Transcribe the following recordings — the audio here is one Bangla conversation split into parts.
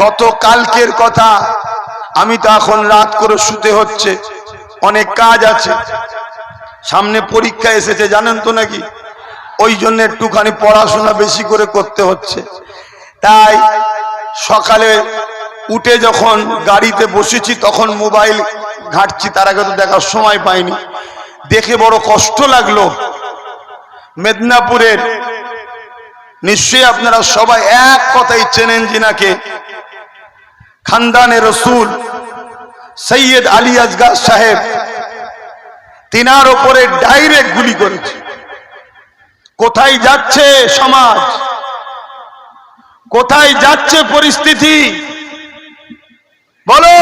কত কালকের কথা। আমি তো এখন রাত করে শুতে হচ্ছে, অনেক কাজ আছে, সামনে পরীক্ষা এসেছে জানেন তো নাকি, ওই জন্য একটুখানি পড়াশোনা বেশি করে করতে হচ্ছে। তাই সকালে উঠে যখন গাড়িতে বসেছি তখন মোবাইল ঘাঁটছি, তার আগে তো দেখার সময় পাইনি। দেখে বড় কষ্ট লাগলো। মেদিনীপুরের নিশ্চয়ই আপনারা সবাই এক কথাই চেনেন যিনাকে, খানদানে রসুল সৈয়দ আলী আসগার সাহেব, তিনার ওপরে ডাইরেক্ট গুলি করেছে। কোথায় যাচ্ছে সমাজ, কোথায় যাচ্ছে পরিস্থিতি বলো?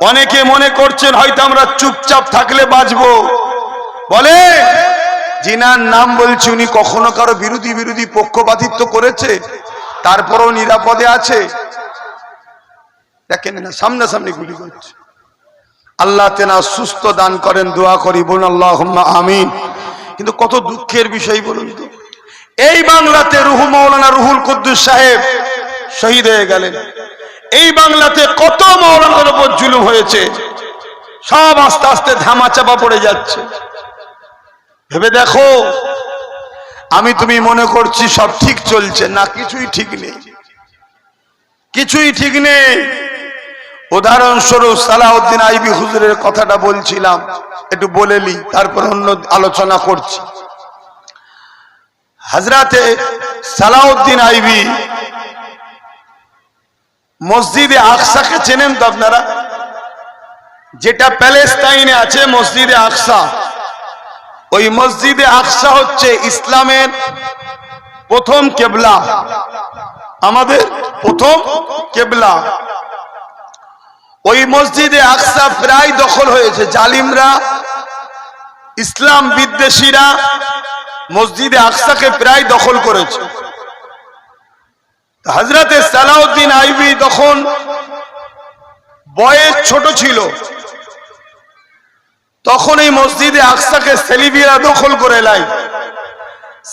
অনেকে মনে করছেন হয়তো আমরা চুপচাপ থাকলে বাঁচবো। বলে যিনার নাম বলছি উনি কখনো কারো বিরোধী পক্ষপাতিত্ব করেছে, তারপরও নিরাপদে আছে? দেখেন না, সামনাসামনি গুলি করছে। আল্লাহ তেনা সুস্থ দান করেন, দোয়া করি, বলুন আল্লাহুম্মা আমিন। কিন্তু কত দুঃখের বিষয় বলুন তো, এই বাংলাতে রুহু মাওলানা রুহুল কুদ্দুস সাহেব শহীদ হয়ে গেলেন। এই বাংলাতে কত মাওলানার উপর জুলুম হয়েছে, সব আস্তে আস্তে ধামাচাপা পড়ে যাচ্ছে। ভেবে দেখো, আমি তুমি মনে করছি সব ঠিক চলছে, না, কিছুই ঠিক নেই, কিছুই ঠিক নেই। উদাহরণস্বরূপ সালাউদ্দিন আইবি হুজুরের কথাটা বলছিলাম, একটু বলেলি তারপর অন্য আলোচনা করছি। হযরতে সালাউদ্দিন আইবি মসজিদে আকসাকে চেনেন তো আপনারা, যেটা প্যালেস্তাইনে আছে মসজিদে আকসা। ওই মসজিদে আকসা হচ্ছে ইসলামের প্রথম কেবলা, আমাদের প্রথম কেবলা। ওই মসজিদে আকসা প্রায় দখল হয়েছে, জালিমরা, ইসলাম বিদ্বেষীরা মসজিদে আকসাকে প্রায় দখল করেছে। হযরতে সালাউদ্দিন আইবি তখন বয়স ছোট ছিল, তখন এই মসজিদে আকসাকে সেলিবিরা দখল করে লাই।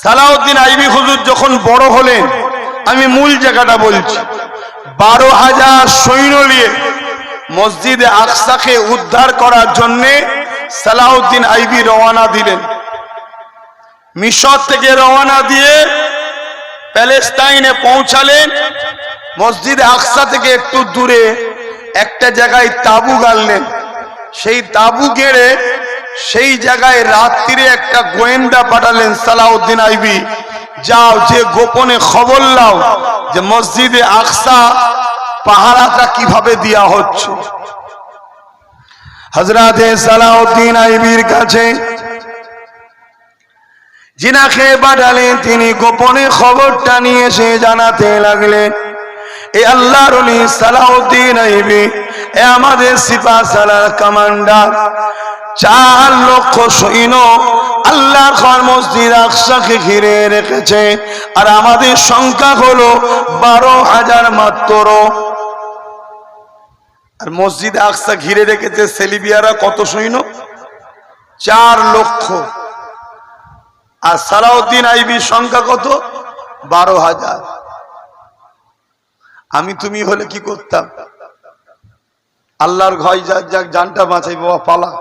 সালাউদ্দিন আইবি হুজুর যখন বড় হলেন, আমি মূল জায়গাটা বলছি, 12,000 সৈন্য নিয়ে মসজিদে আকসাকে উদ্ধার করার জন্য সালাউদ্দিন আইবি রওনা দিলেন। মিশর থেকে রওনা দিয়ে প্যালেস্তাইনে পৌঁছালেন। মসজিদে আকসা থেকে একটু দূরে একটা জায়গায় তাবু গাড়লেন। সেই তাবু গেড়ে সেই জায়গায় রাত্রিরে একটা গোয়েন্দা পাঠালেন সালাউদ্দিন আইবি, যাও যে গোপনে খবর লাও যে মসজিদে আকসা পাহারাটা কিভাবে দেয়া হচ্ছে। হযরতে সালাউদ্দিন আইবির কাছে যিনাকে পাঠালেন তিনি গোপনে খবরটা নিয়ে এসে জানাতে লাগলেন, এ আল্লাহর ওলি সালাউদ্দিন আইবি, এ আমাদের সিপাহসালার কমান্ডার, 4 লক্ষ সৈন্য আল্লাহর ঘর মসজিদ আকসাকে ঘিরে রেখেছে, আর আমাদের সংখ্যা হলো 12,000 মাত্র। আর মসজিদ আকসা ঘিরে রেখেছে সেলিবিয়ারা কত সৈন্য? 4 লক্ষ। আর সালাউদ্দিন আইবির সংখ্যা কত? 12,000। আমি তুমি হলে কি করতাম? আল্লাহর ঘর যাক জানটা বাঁচাই, বাবা পালা,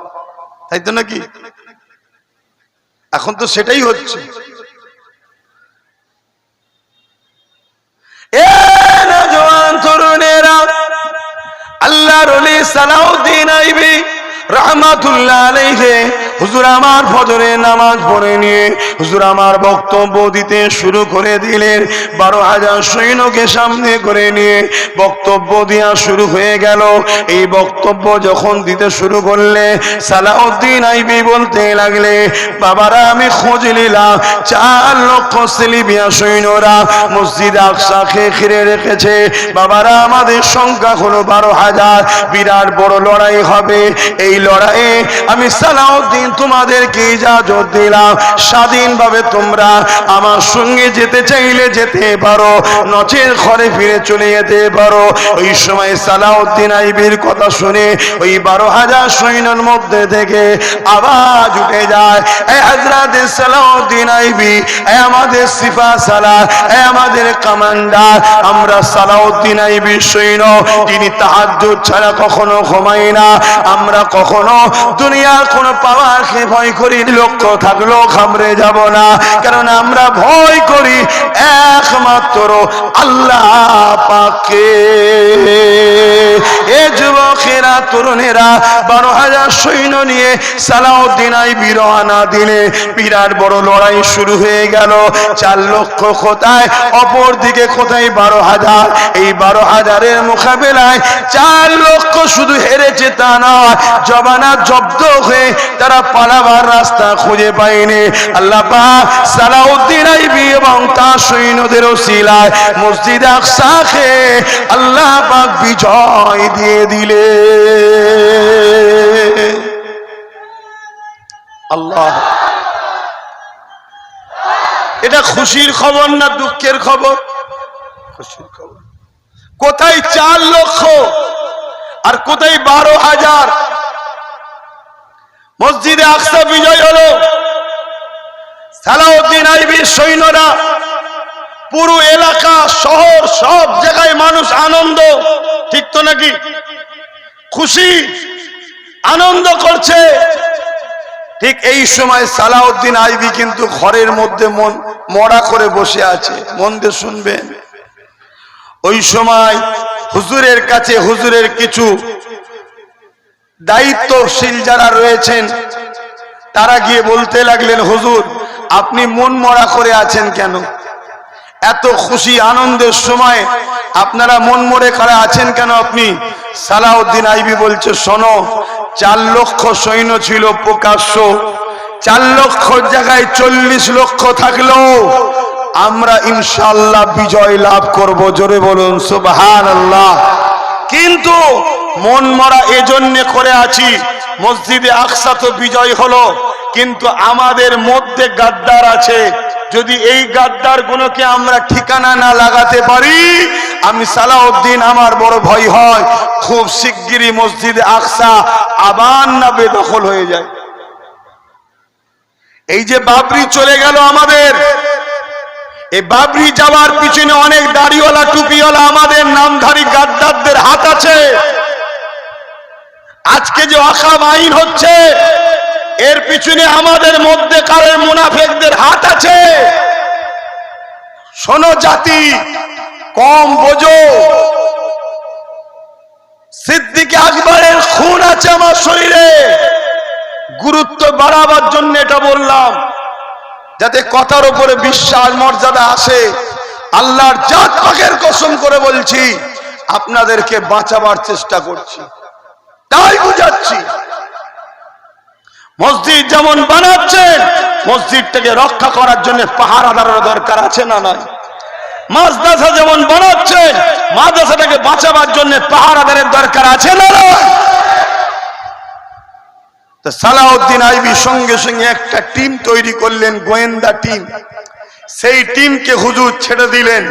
তাই তো নাকি? এখন তো সেটাই হচ্ছে। এ নওজোয়ান তরুণেরা, আল্লাহর ওলি সালাউদ্দিন আইবি রাহমাতুল্লাহ আলাইহি হুজুর আমার ফজরের নামাজ পড়ে নিয়ে হুজুর আমার বক্তব্য দিতে শুরু করে দিলেন। 12,000 সৈন্যকে সামনে করে নিয়ে বক্তব্য দেওয়া শুরু হয়ে গেল। এই বক্তব্য যখন দিতে শুরু করলে সালাউদ্দিন আইবি বলতে লাগলে, বাবারা আমি খোঁজ নিলাম 4 লক্ষ সেলিবিয়া সৈন্যরা মসজিদ আকসাকে ঘিরে রেখেছে। বাবারা আমাদের সংখ্যা হলো 12,000। বিরাট বড় লড়াই হবে। এই লড়াইয়ে আমি সালাউদ্দিন আমি তোমাদেরকে ইজাজত দিলাম, স্বাধীনভাবে তোমরা আমার সঙ্গে যেতে চাইলে যেতে পারো, নচেত ঘরে ফিরে চলে যেতে পারো। ওই সময় সালাউদ্দিন আইবির কথা শুনে ওই 12,000 সৈন্যের মধ্যে থেকে আওয়াজ উঠে যায়, এ হযরত সালাউদ্দিন আইবি, এ আমাদের সিফা সালার, এ আমাদের কমান্ডার, আমরা সালাউদ্দিন আইবির সৈন্য, যিনি তাহাজ্জুদ ছাড়া কখনো ঘুমাই না, আমরা কখনো দুনিয়ার কোন পাওয়ারকে ভয় করি, লক্ষ্য থাকলেও ঘাবড়ে যাব না, কারণ আমরা ভয় করি একমাত্র আল্লাহ পাককে। এ যুবকেরা, তরুণেরা 12,000 সৈন্য নিয়ে সালাউদ্দিন আইবি রওনা দিলে বিরাট বড় লড়াই শুরু হয়ে গেল। 4 লক্ষ কোথায়, অপর দিকে কোথায় 12,000। এই 12,000-এর মোকাবেলায় 4 লক্ষ শুধু হেরেছে তা নয়, জবানা জব্দ হয়ে তারা পালাবার রাস্তা খুঁজে পায়নি। আল্লাহ পাক সালাউদ্দিন আইবি এবং তার সৈন্যদের ওসিলায় মসজিদ আকসাকে আল্লাহ পাক বিজয় দিয়ে দিলে। আল্লাহ, এটা খুশির খবর না দুঃখের খবর? খুশির খবর। কোথায় 4 লক্ষ আর কোথায় 12,000? মসজিদে আকসা বিজয় হলো। সালাউদ্দিন আইবির সৈন্যরা পুরো এলাকা, শহর, সব জায়গায় মানুষ আনন্দ, ঠিক তো নাকি? খুশি, আনন্দ করছে। ঠিক এই সময় সালাউদ্দিন আইবি কিন্তু ঘরের মধ্যে মন মরা করে বসে আছে। মন দিয়ে শুনবেন। ওই সময় হুজুরের কাছে হুজুরের কিছু দায়িত্বশীল যারা রয়েছেন তারা গিয়ে বলতে লাগলেন, হুজুর আপনি মন মরা করে আছেন কেন? এত খুশি আনন্দের সময় আপনারা মন মরে করে আছেন কেন আপনি? সালাউদ্দিন আইবি বলছে, শোনো, 4 লক্ষ সৈন্য ছিল প্রকাশ্য, 4 লক্ষ জায়গায় 40 লক্ষ থাকলেও আমরা ইনশাআল্লাহ বিজয় লাভ করব। জোরে বলুন সুবহানাল্লাহ। কিন্তু মন মরা এজন্য করে আছি, মসজিদে আকসা তো বিজয় হলো, কিন্তু আমাদের মধ্যে গাদ্দার আছে। যদি এই গাদ্দার গুলোকে আমরা ঠিকানা না লাগাতে পারি, আমি সালাউদ্দিন আমার বড় ভয় হয় খুব শিগগিরই মসজিদে আকসা আবার না বেদখল হয়ে যায়। এই যে বাবরি চলে গেল আমাদের, এই বাবরি যাওয়ার পিছনে অনেক দাড়িওয়ালা টুপিওয়ালা আমাদের নামধারী গাদ্দারদের হাত আছে। আজকে যে অকাম আইন হচ্ছে এর পিছনে আমাদের মধ্যে কারের মুনাফিকদের হাত আছে। শোনো জাতি, কম বোঝো, সিদ্দিক আকবরের খুন আছে আমার শরীরে। গুরুত্ব বাড়াবার জন্য এটা বললাম, যাতে কথার উপরে বিশ্বাস মর্যাদা আসে। আল্লাহর জাত পাকের কসম করে বলছি, আপনাদেরকে বাঁচাবার চেষ্টা করছি, তাই বুঝাচ্ছি। মসজিদ যেমন বানাচ্ছেন, মসজিদটাকে রক্ষা করার জন্য পাহারাদারের দরকার আছে না নয়? মাদ্রাসা যেমন বানাচ্ছেন, মাদ্রাসাটাকে বাঁচাবার জন্য পাহারাদারের দরকার আছে না নয়? তো সালাউদ্দিন আইবি সঙ্গে সঙ্গে একটা টিম তৈরি করলেন, গোয়েন্দা টিম। সেই টিমকে হুজুর ছেড়ে দিলেন।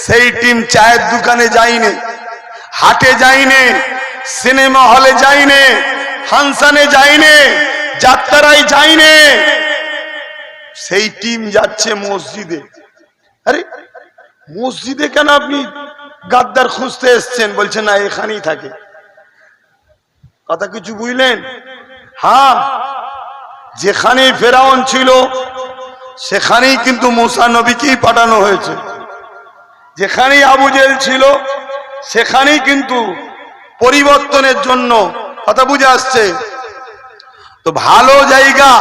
সেই টিম চায়ের দোকানে যায়নি, হাটে যায়নি, সিনেমা হলে যায়নি, ফাংশনে যায়নি, যাত্রায় যায়নি। সেই টিম যাচ্ছে মসজিদে। আরে মসজিদে কেন আপনি গাদ্দার খুঁজতে এসছেন? বলছে না, এখানেই থাকে। কথা কিছু বুঝলেন? হ্যাঁ, যেখানেই ফেরাউন ছিল সেখানেই কিন্তু মুসা নবীকেই পাঠানো হয়েছে। যেখানেই আবু জেহেল ছিল সেখানেই কিন্তু পরিবর্তনের জন্য। কথা বুঝে আসছে তো? ভালো জায়গা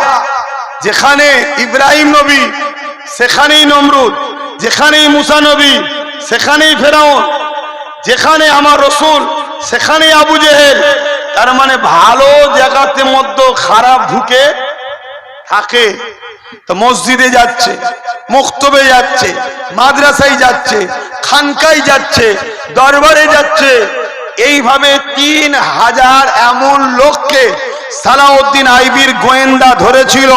যেখানে ইব্রাহিম নবী সেখানেই নমরুদ, যেখানেই মুসা নবী সেখানেই ফেরাউন, যেখানে আমার রসুল সেখানেই আবু জেহেল। তার মানে ভালো জায়গাতে মধ্যে খারাপ ঢুকে থাকে। তো মসজিদে যাচ্ছে, মুক্তবে যাচ্ছে, মাদ্রাসায় যাচ্ছে, খানকায় যাচ্ছে, দরবারে যাচ্ছে। এইভাবে 3000 এমন লোককে সালাউদ্দিন আইবির গোয়েন্দা ধরেছিল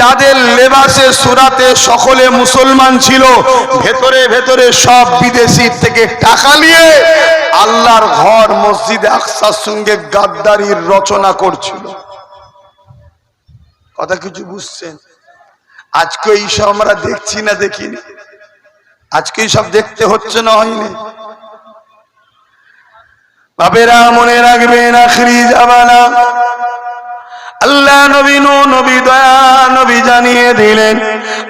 যাদের লেবাসে সুরাতে সকলে মুসলমান ছিল, ভেতরে ভেতরে সব বিদেশি থেকে টাকা নিয়ে আল্লাহর ঘর মসজিদে আকসার সঙ্গে গাদ্দারির রচনা করছিল। কথা কিছু বুঝছেন? আজকে এইসব আমরা দেখছি না দেখিনি? আজকে সব দেখতে হচ্ছে না হয়নি? বাবেরা মনে রাখবেন, আখরি জামানা আল্লাহ নবী নবী দয়া নবী জানিয়ে দিলেন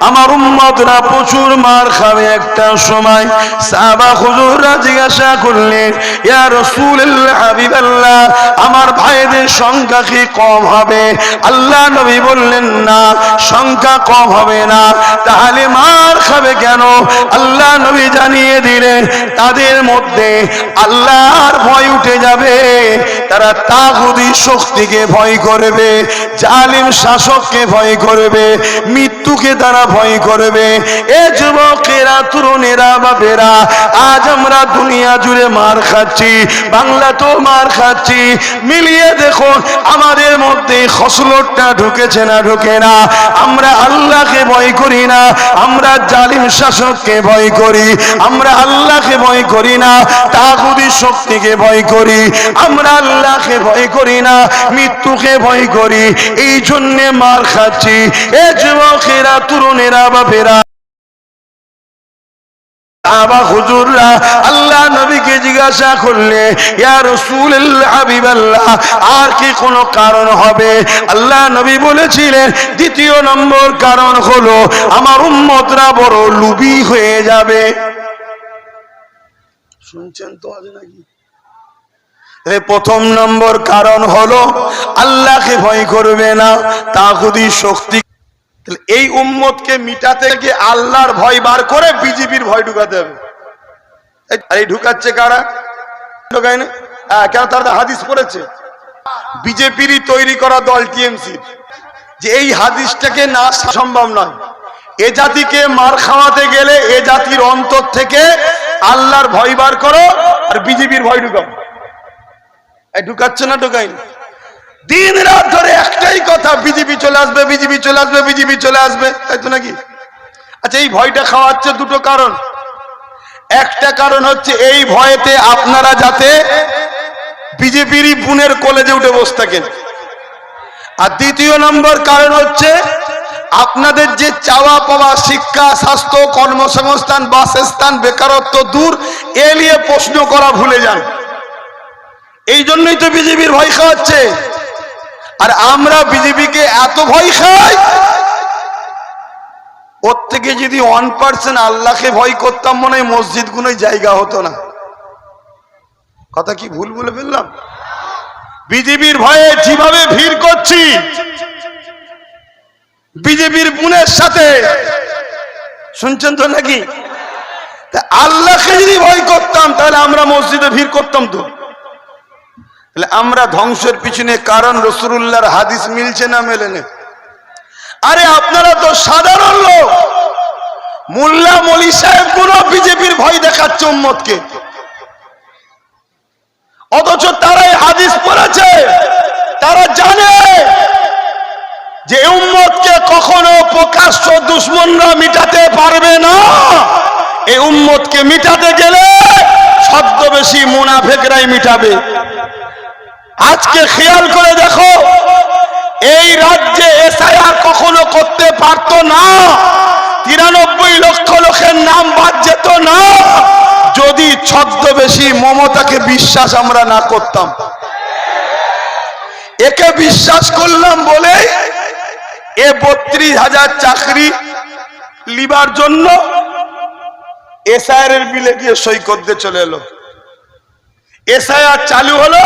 আমার উম্মতরা প্রচুর মার খাবে একটা সময়। সাহাবা হুজুররা জিজ্ঞাসা করলেন, ইয়া রাসূলুল্লাহ হাবিবাল্লাহ, আমার ভাইদের সংখ্যা কি কম হবে? আল্লাহ নবী বললেন, না, সংখ্যা কম হবে না। তাহলে মার খাবে কেন? আল্লাহ নবী জানিয়ে দিলেন, তাদের মধ্যে আল্লাহর ভয় উঠে যাবে, তারা তাগুতি শক্তিকে ভয় করবে, জালিম শাসককে ভয় করবে, মৃত্যুকে তারা ভয় করবে। এ যুবকেরা, তরুণেরা, বাপেরা, আজ আমরা দুনিয়া জুড়ে মার খাচ্ছি, বাংলা তো মার খাচ্ছি। মিলিয়ে দেখুন আমাদের মধ্যে খসলতটা ঢুকেছে না ঢুকে না? আমরা আল্লাহকে ভয় করি না, আমরা জালিম শাসককে ভয় করি। আমরা আল্লাহকে ভয় করি না, তাগুতি শক্তিকে ভয় করি। আমরা আল্লাহকে ভয় করি না, মৃত্যুকে ভয় করি। এই জন্যে মার খাচ্ছি। এ যুবকেরা, তরুণেরা, বাপেরা, হুজুররা আল্লাহ নবীকে জিজ্ঞাসা করলে, ইয়া রাসূলুল্লাহ হাবিবাল্লাহ, আর কি কোনো কারণ হবে? আল্লাহ নবী বলেছিলেন, দ্বিতীয় নম্বর কারণ হলো আমার উম্মতরা বড় লুবি হয়ে যাবে। শুনছেন তো আজ নাকি? প্রথম নম্বর কারণ হলো আল্লাহকে ভয় করবে না, তাগুতি শক্তি। এই উম্মতকে মিটাতে গিয়ে আল্লাহর ভয় বার করে বিজেপির ভয় ঢুকাতে হবে। এই ঢুকাচ্ছে কারা? ঢুকায় না কেন? তারা হাদিস পড়েছে। বিজেপিরই তৈরি করা দল টিএমসি, যে এই হাদিসটাকে না সম্ভব নয়। এ জাতিকে মার খাওয়াতে গেলে এ জাতির অন্তর থেকে আল্লাহর ভয় বার করো আর বিজেপির ভয় ঢুকাও। ঢুকাচ্ছে না? ঢুকাই না। দিন রাত ধরে একটাই কথা, বিজেপি চলে আসবে, বিজেপি চলে আসবে, বিজেপি চলে আসবে, তাই তো নাকি? আচ্ছা, এই ভয়টা খাওয়াচ্ছে দুটো কারণ। একটা কারণ হচ্ছে এই ভয়েতে আপনারা যাতে বিজেপিরই বুনের কলেজে উঠে বসে থাকেন। আর দ্বিতীয় নম্বর কারণ হচ্ছে আপনাদের যে চাওয়া পাওয়া, শিক্ষা, স্বাস্থ্য, কর্মসংস্থান, বাসস্থান, বেকারত্ব দূর, এ নিয়ে প্রশ্ন করা ভুলে যান। এই জন্যই তো বিজেপির ভয় খাওয়াচ্ছে। আর আমরা বিজেপিকে এত ভয় খাই, ওর থেকে যদি 1% আল্লাহকে ভয় করতাম, মনে হয় মসজিদ গুলোই জায়গা হতো না। কথা কি ভুল বলে ফেললাম? বিজেপির ভয়ে যেভাবে ভিড় করছি, বিজেপির বুনের সাথে, শুনছেন তো নাকি? আল্লাহকে যদি ভয় করতাম তাহলে আমরা মসজিদে ভিড় করতাম তো। তাহলে আমরা ধ্বংসের পিছনে কারণ রাসূলুল্লাহর হাদিস মিলছে না মেলে না? আরে আপনারা তো সাধারণ লোক, মোল্লা মলি সাহেব গুলো বিজেপির ভয় দেখাচ্ছে উম্মতকে, অথচ তারাই হাদিস পড়েছে। তারা জানে যে উম্মতকে কখনো প্রকাশ্য দুশমনরা মিটাতে পারবে না। এই উম্মতকে মিটাতে গেলে ছদ্মবেশী মুনাফিকরাই মিটাবে। আজকে খেয়াল করে দেখো, এই রাজ্যে এসআইআর কখনো করতে পারতো না, 93 লক্ষ লোকের নাম বাদ যেত না, যদি ছদ্মবেশী মমতাকে বিশ্বাস আমরা না করতাম। একে বিশ্বাস করলাম বলে এ 32,000 চাকরি লিবার জন্য এসআইআর এর বিলে গিয়ে সই করতে চলে এলো। এসআইআর চালু হলো,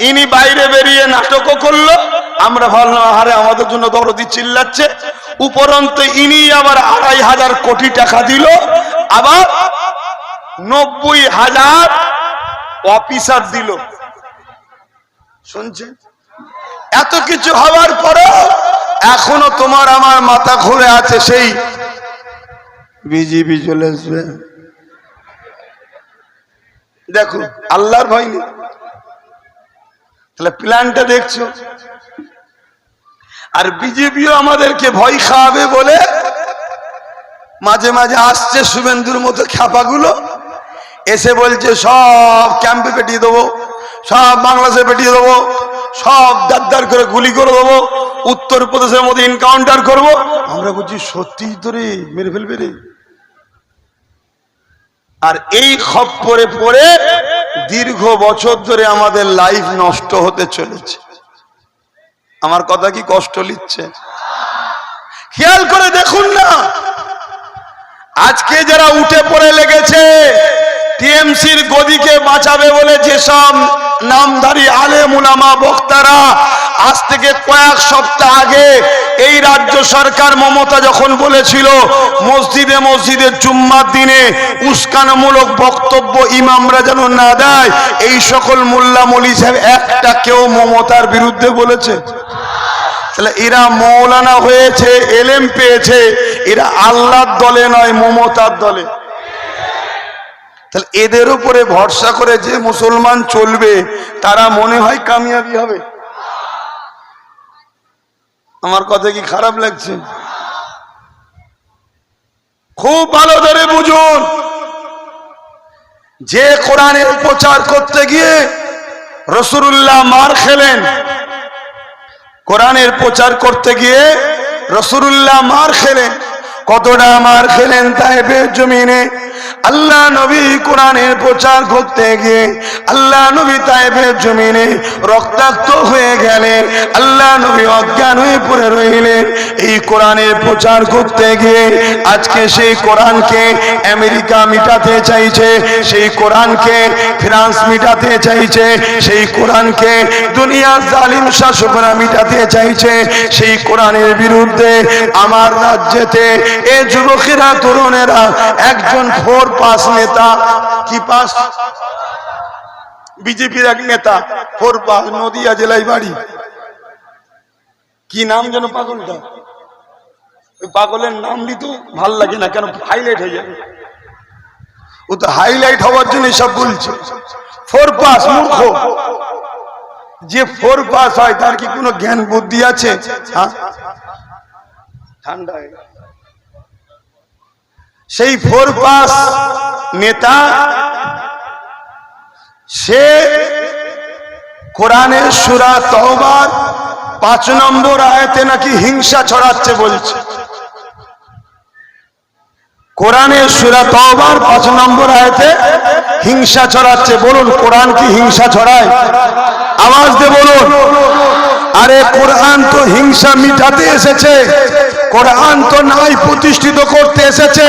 ইনি বাইরে বেরিয়ে নাটকও করলো। আমরা ভাবলাম আরে আমাদের জন্য দরদি চিল্লাচ্ছে, উপরন্তু ইনি আবার 2,500 কোটি টাকা দিল, আবার 90,000 অফিসার দিল। শুনছেন? এত কিছু হওয়ার পরেও এখনো তোমার আমার মাথা ঘুরে আছে সেই বিজেপি চলে আসবে। দেখো, আল্লাহর ভয় নেই। তাহলে প্ল্যানটা দেখছো। আর বিজেপিও আমাদেরকে ভয় খাওয়াবে বলে মাঝে মাঝে আসছে শুভেন্দুর মতো খ্যাপাগুলো, এসে বলছে সব ক্যাম্পে পেটিয়ে দেবো, সব বাংলাদেশে পেটিয়ে দেবো, সব দাদ্দার করে গুলি করে দেবো, উত্তরপ্রদেশের মধ্যে এনকাউন্টার করব। আমরা বলছি সত্যি তো রে, মেরে ফেলবে রে। আর এই খপ্পরে পড়ে দীর্ঘ বছর ধরে আমাদের লাইফ নষ্ট হতে চলেছে। আমার কথা কি কষ্ট লিখছে? খেয়াল করে দেখুন না, আজকে যারা উঠে পড়ে লেগেছে টিএমসির গদিকে বাঁচাবে বলে, যেসব নামধারী আলেম উলামা বক্তারা আজ থেকে কয়েক সপ্তাহ আগে এই রাজ্য সরকার মমতা যখন বলেছিল মসজিদে মসজিদে জুম্মার দিনে উস্কানিমূলক বক্তব্য ইমামরা যেন না দেয়, এই সকল মোল্লা মৌলী সাহেব একটা কেউ মমতার বিরুদ্ধে বলেছে? তাহলে এরা মৌলানা হয়েছে, এলেম পেয়েছে, এরা আল্লাহর দলে নয় মমতার দলে। তাহলে এদের উপরে ভরসা করে যে মুসলমান চলবে তারা মনে হয় কামিয়াবি হবে? আমার কথা কি খারাপ লাগছে? খুব ভালো ধরে বুঝুন, যে কোরআনের প্রচার করতে গিয়ে রাসূলুল্লাহ মার খেলেন, কোরআনের প্রচার করতে গিয়ে রাসূলুল্লাহ মার খেলেন। কতটা মার খেলেন তায়েফের জমিনে। আল্লাহ নবী কোরআনের প্রচার করতে গিয়ে আল্লাহ নবী তায়েফের জমিনে রক্তাক্ত হয়ে গেলেন, আল্লাহ নবী অজ্ঞান হয়ে পড়ে রইলেন। এই কোরআনের প্রচার করতে গিয়ে আজকে সেই কোরআনকে আমেরিকা মিটাতে চাইছে, সেই কোরআনকে ফ্রান্স মিটাতে চাইছে, সেই কোরআনকে দুনিয়ার জালিম শাসকরা মিটাতে চাইছে। সেই কোরআনের বিরুদ্ধে আমার রাজ্যেতে এ যুবকেরা তরুণেরা একজন 4 পাস নেতা, কি পাস, বিজেপির এক নেতা 4 পাস, নদিয়া জেলায় বাড়ি। কি নাম যেন পাগলটা? ওই পাগলের নাম দিতে ভাল লাগে না, কেন হাইলাইট হয়ে যাবে। ও তো হাইলাইট হওয়ার জন্য সব বলছে। 4 পাস মূর্খ। যে 4 পাস হয় তার কি কোনো জ্ঞান বুদ্ধি আছে? হ্যাঁ, ঠান্ডা। সেই 4 পাস নেতা সে কোরআনের সূরা তওবার 5 নম্বর আয়াতে নাকি হিংসা ছড়াচ্ছে বলছে। কোরআনের সূরা তওবার 5 নম্বর আয়াতে হিংসা ছড়াচ্ছে। বলুন, কোরআন কি হিংসা ছড়ায়? আওয়াজ দিয়ে বলুন। আরে কোরআন তো হিংসা মিটাতে এসেছে, কোরআন তো ন্যায় প্রতিষ্ঠিত করতে এসেছে,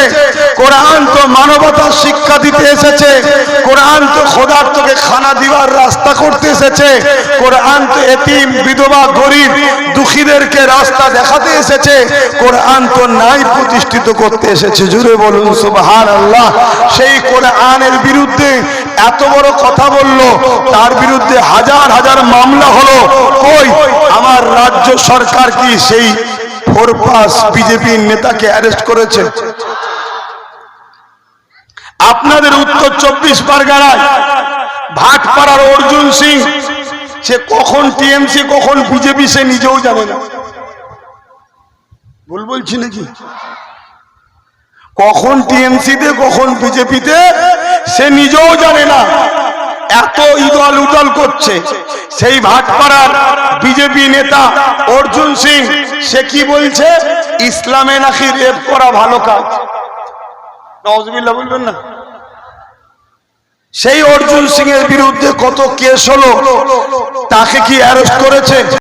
কোরআন তো মানবতার শিক্ষা দিতে এসেছে, কোরআন তো খোদার্থকে খানা দিবার রাস্তা করতে এসেছে, কোরআন তো এতিম বিধবা গরিব দুঃখীদেরকে রাস্তা দেখাতে এসেছে, কোরআন তো ন্যায় প্রতিষ্ঠিত করতে এসেছে। জুড়ে বলুন সুবহানাল্লাহ। সেই কোরআনের বিরুদ্ধে এত বড় কথা বললো, তার বিরুদ্ধে হাজার হাজার মামলা হলো। কই আমার রাজ্য সরকার কি সেই 4 পাস বিজেপির নেতাকে অ্যারেস্ট করেছে? আপনাদের উত্তর 24 পরগনায় ভাটপাড়ার অর্জুন সিং, সে কখন টিএমসি কখন বিজেপি সে নিজেও জানে না। ভুল বলছি নাকি? কখন টিএমসিতে কখন বিজেপিতে সে নিজেও জানে না। এত ইদল উদল করছে। সেই ভাটপাড়ার বিজেপি নেতা অর্জুন সিং সে কি বলছে? ইসলামে নাকি রেপ করা ভালো কাজ। নাউজুবিল্লাহ বলবেন না? সেই অর্জুন সিং এর বিরুদ্ধে কত কেস হলো, তাকে কি অ্যারেস্ট করেছে?